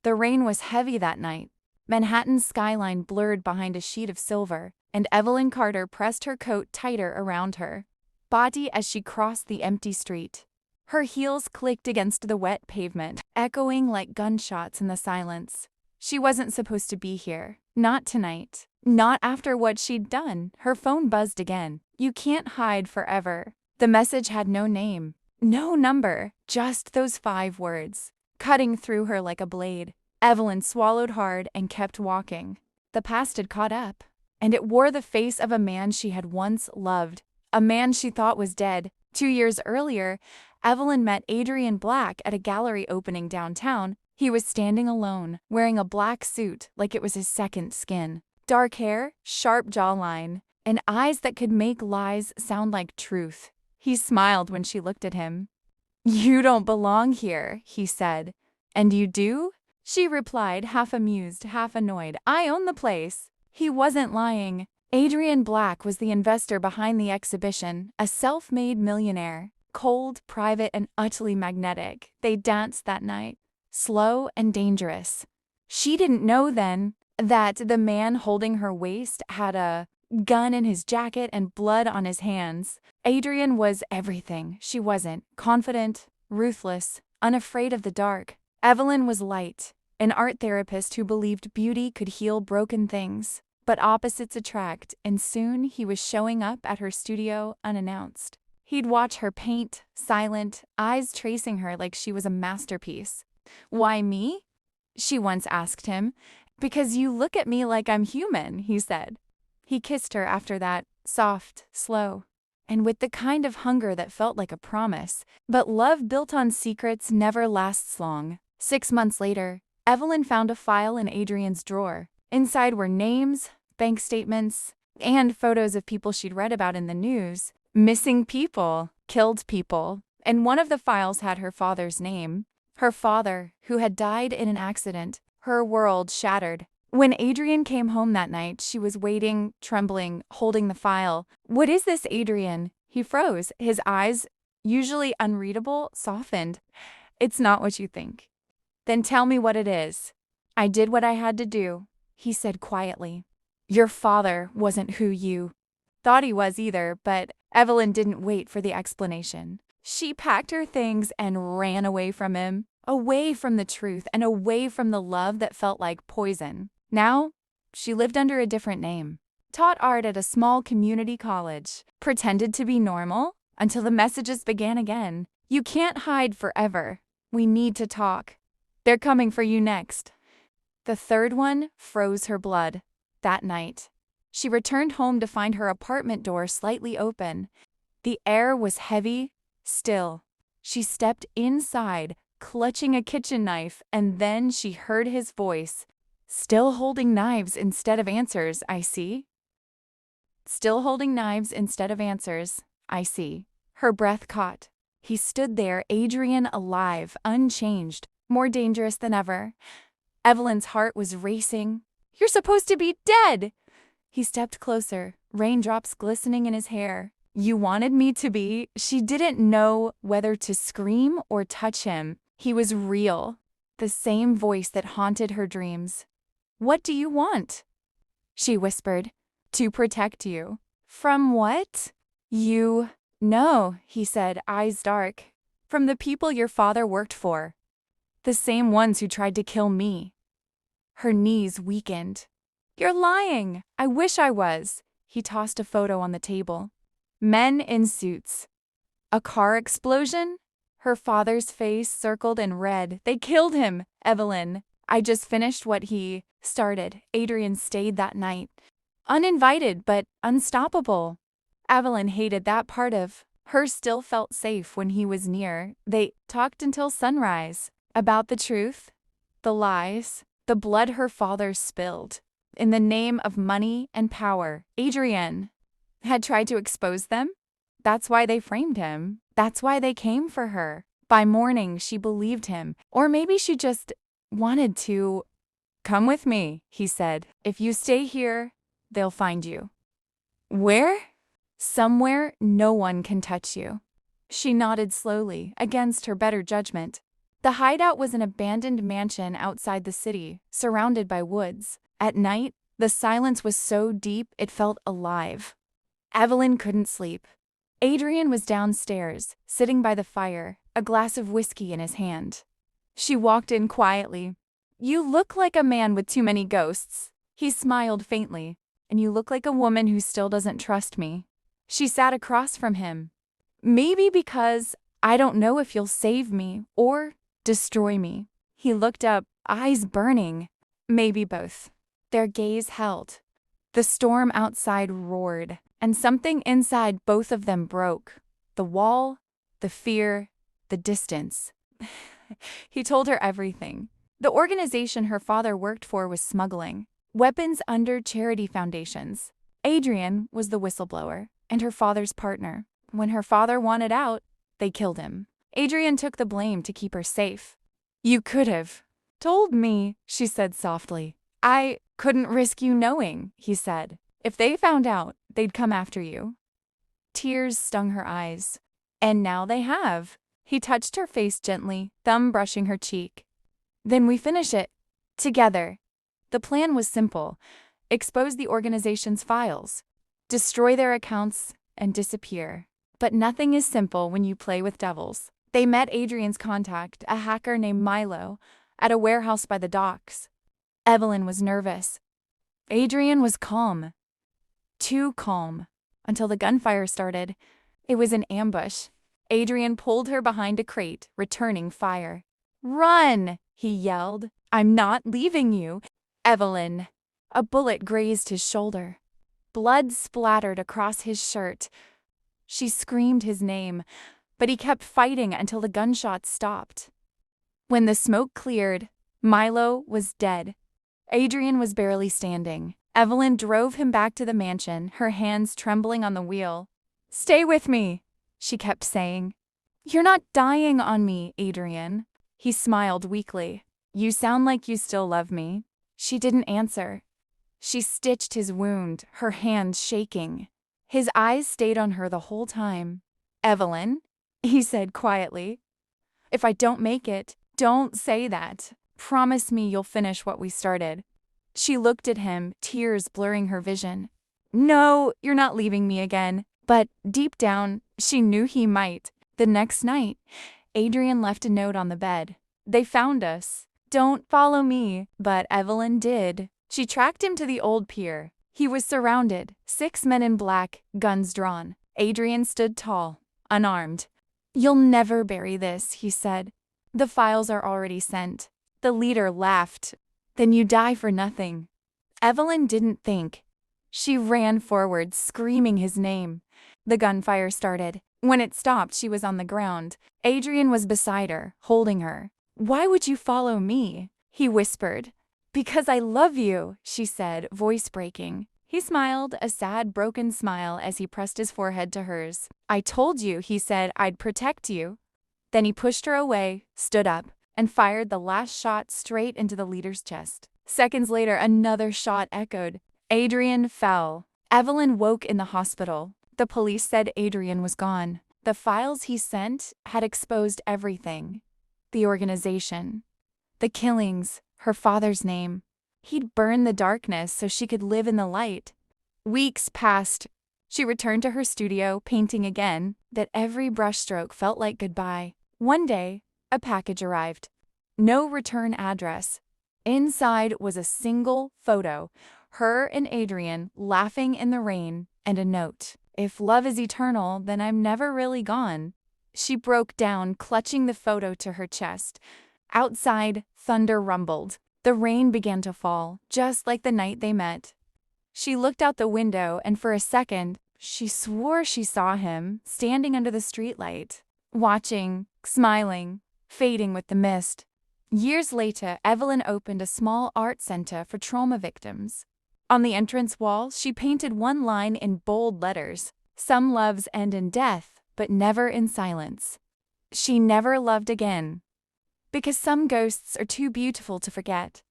The rain was heavy that night. Manhattan's skyline blurred behind a sheet of silver, and Evelyn Carter pressed her coat tighter around her body as she crossed the empty street. Her heels clicked against the wet pavement, echoing like gunshots in the silence. She wasn't supposed to be here. Not tonight. Not after what she'd done. Her phone buzzed again. You can't hide forever. The message had no name, no number, just those 5 words, cutting through her like a blade. Evelyn swallowed hard and kept walking. The past had caught up, and it wore the face of a man she had once loved, a man she thought was dead. 2 years earlier, Evelyn met Adrian Black at a gallery opening downtown. He was standing alone, wearing a black suit like it was his second skin. Dark hair, sharp jawline, and eyes that could make lies sound like truth. He smiled when she looked at him. "You don't belong here," he said. "And you do?" She replied, half amused, half annoyed. "I own the place." He wasn't lying. Adrian Black was the investor behind the exhibition, a self-made millionaire. Cold, private, and utterly magnetic. They danced that night. Slow and dangerous. She didn't know then that the man holding her waist had a gun in his jacket and blood on his hands. Adrian was everything she wasn't. Confident, ruthless, unafraid of the dark. Evelyn was light, an art therapist who believed beauty could heal broken things. But opposites attract, and soon he was showing up at her studio unannounced. He'd watch her paint, silent, eyes tracing her like she was a masterpiece. "Why me?" she once asked him. "Because you look at me like I'm human," he said. He kissed her after that, soft, slow, and with the kind of hunger that felt like a promise. But love built on secrets never lasts long. 6 months later, Evelyn found a file in Adrian's drawer. Inside were names, bank statements, and photos of people she'd read about in the news. Missing people, killed people, and one of the files had her father's name. Her father, who had died in an accident. Her world shattered. When Adrian came home that night, she was waiting, trembling, holding the file. "What is this, Adrian?" He froze. His eyes, usually unreadable, softened. "It's not what you think." "Then tell me what it is." "I did what I had to do," he said quietly. "Your father wasn't who you thought he was either," but Evelyn didn't wait for the explanation. She packed her things and ran away from him, away from the truth and away from the love that felt like poison. Now, she lived under a different name, taught art at a small community college, pretended to be normal until the messages began again. "You can't hide forever. We need to talk. They're coming for you next." The third one froze her blood. That night, she returned home to find her apartment door slightly open. The air was heavy, still. She stepped inside, clutching a kitchen knife, and then she heard his voice. "Still holding knives instead of answers, I see." Still holding knives instead of answers, I see. Her breath caught. He stood there, Adrian alive, unchanged, more dangerous than ever. Evelyn's heart was racing. "You're supposed to be dead!" He stepped closer, raindrops glistening in his hair. "You wanted me to be." She didn't know whether to scream or touch him. He was real, the same voice that haunted her dreams. "What do you want?" she whispered. "To protect you." "From what?" "You." "No," he said, eyes dark. "From the people your father worked for. The same ones who tried to kill me." Her knees weakened. "You're lying." "I wish I was." He tossed a photo on the table. Men in suits. "A car explosion?" Her father's face circled in red. "They killed him, Evelyn." "I just finished what he started." Adrian stayed that night. Uninvited, but unstoppable. Evelyn hated that part of her, still felt safe when he was near. They talked until sunrise. About the truth, the lies, the blood her father spilled. In the name of money and power, Adrian had tried to expose them. That's why they framed him. That's why they came for her. By morning, she believed him. Or maybe she just wanted to. "Come with me," he said. "If you stay here, they'll find you." "Where?" "Somewhere no one can touch you." She nodded slowly, against her better judgment. The hideout was an abandoned mansion outside the city, surrounded by woods. At night, the silence was so deep it felt alive. Evelyn couldn't sleep. Adrian was downstairs, sitting by the fire, a glass of whiskey in his hand. She walked in quietly. "You look like a man with too many ghosts." He smiled faintly. "And you look like a woman who still doesn't trust me." She sat across from him. "Maybe because I don't know if you'll save me or destroy me." He looked up, eyes burning. "Maybe both." Their gaze held. The storm outside roared, and something inside both of them broke. The wall, the fear, the distance. He told her everything. The organization her father worked for was smuggling weapons under charity foundations. Adrian was the whistleblower and her father's partner. When her father wanted out, they killed him. Adrian took the blame to keep her safe. "You could have told me," she said softly. "I couldn't risk you knowing," he said. "If they found out, they'd come after you." Tears stung her eyes. "And now they have." He touched her face gently, thumb brushing her cheek. "Then we finish it together." The plan was simple: expose the organization's files, destroy their accounts, and disappear. But nothing is simple when you play with devils. They met Adrian's contact, a hacker named Milo, at a warehouse by the docks. Evelyn was nervous. Adrian was calm. Too calm. Until the gunfire started. It was an ambush. Adrian pulled her behind a crate, returning fire. "Run!" he yelled. "I'm not leaving you." "Evelyn." A bullet grazed his shoulder. Blood splattered across his shirt. She screamed his name, but he kept fighting until the gunshots stopped. When the smoke cleared, Milo was dead. Adrian was barely standing. Evelyn drove him back to the mansion, her hands trembling on the wheel. "Stay with me," she kept saying. "You're not dying on me, Adrian." He smiled weakly. "You sound like you still love me." She didn't answer. She stitched his wound, her hands shaking. His eyes stayed on her the whole time. "Evelyn," he said quietly, "if I don't make it, don't say that. Promise me you'll finish what we started." She looked at him, tears blurring her vision. "No, you're not leaving me again." But deep down, she knew he might. The next night, Adrian left a note on the bed. "They found us. Don't follow me." But Evelyn did. She tracked him to the old pier. He was surrounded, 6 men in black, guns drawn. Adrian stood tall, unarmed. "You'll never bury this," he said. "The files are already sent." The leader laughed. "Then you die for nothing." Evelyn didn't think. She ran forward, screaming his name. The gunfire started. When it stopped, she was on the ground. Adrian was beside her, holding her. "Why would you follow me?" he whispered. "Because I love you," she said, voice breaking. He smiled, a sad, broken smile as he pressed his forehead to hers. "I told you," he said, "I'd protect you." Then he pushed her away, stood up, and fired the last shot straight into the leader's chest. Seconds later, another shot echoed. Adrian fell. Evelyn woke in the hospital. The police said Adrian was gone. The files he sent had exposed everything. The organization, the killings, her father's name. He'd burn the darkness so she could live in the light. Weeks passed. She returned to her studio, painting again, that every brushstroke felt like goodbye. One day, a package arrived. No return address. Inside was a single photo, her and Adrian laughing in the rain, and a note. "If love is eternal, then I'm never really gone." She broke down, clutching the photo to her chest. Outside, thunder rumbled. The rain began to fall, just like the night they met. She looked out the window, and for a second, she swore she saw him, standing under the streetlight, watching, smiling, fading with the mist. Years later, Evelyn opened a small art center for trauma victims. On the entrance wall, she painted one line in bold letters: "Some loves end in death, but never in silence." She never loved again, because some ghosts are too beautiful to forget.